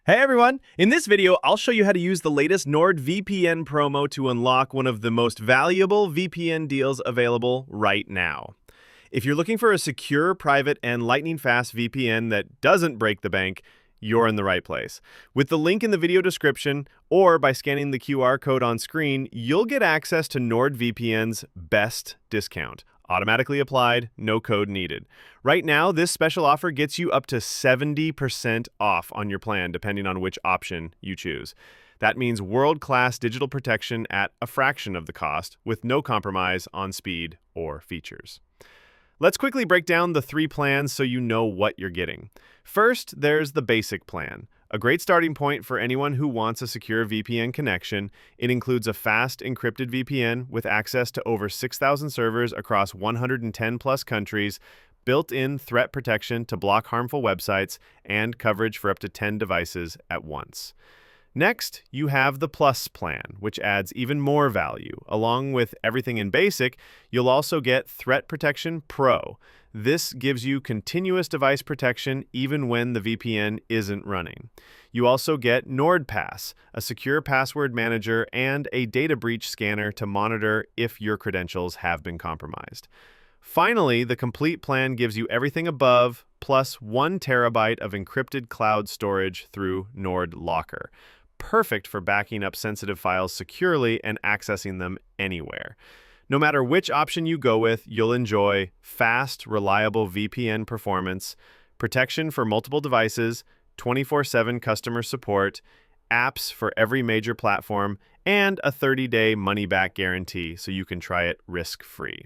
Hey everyone! In this video, I'll show you how to use the latest NordVPN promo to unlock one of the most valuable VPN deals available right now. If you're looking for a secure, private, and lightning-fast VPN that doesn't break the bank, you're in the right place. With the link in the video description, or by scanning the QR code on screen, you'll get access to NordVPN's best discount. Automatically applied, no code needed. Right now, this special offer gets you up to 70% off on your plan, depending on which option you choose. That means world-class digital protection at a fraction of the cost, with no compromise on speed or features. Let's quickly break down the three plans so you know what you're getting. First, there's the basic plan. A great starting point for anyone who wants a secure VPN connection. It includes a fast encrypted VPN with access to over 6,000 servers across 110 plus countries, built-in threat protection to block harmful websites, and coverage for up to 10 devices at once. Next, you have the Plus plan, which adds even more value. Along with everything in Basic, you'll also get Threat Protection Pro. This gives you continuous device protection even when the VPN isn't running. You also get NordPass, a secure password manager, and a data breach scanner to monitor if your credentials have been compromised. Finally, the complete plan gives you everything above, plus 1 terabyte of encrypted cloud storage through NordLocker. Perfect for backing up sensitive files securely and accessing them anywhere. No matter which option you go with, you'll enjoy fast, reliable VPN performance, protection for multiple devices, 24/7 customer support, apps for every major platform, and a 30-day money-back guarantee so you can try it risk-free.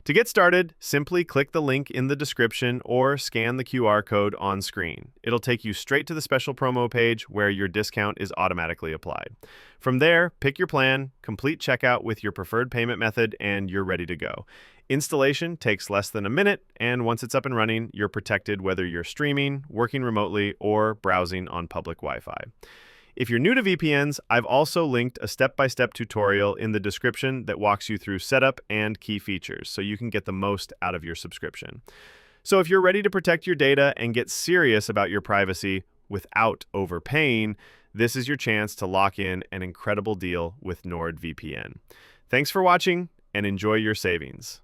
To get started, simply click the link in the description or scan the QR code on screen. It'll take you straight to the special promo page where your discount is automatically applied. From there, pick your plan, complete checkout with your preferred payment method, and you're ready to go. Installation takes less than a minute, and once it's up and running, you're protected whether you're streaming, working remotely, or browsing on public Wi-Fi. If you're new to VPNs, I've also linked a step-by-step tutorial in the description that walks you through setup and key features so you can get the most out of your subscription. So if you're ready to protect your data and get serious about your privacy without overpaying, this is your chance to lock in an incredible deal with NordVPN. Thanks for watching and enjoy your savings.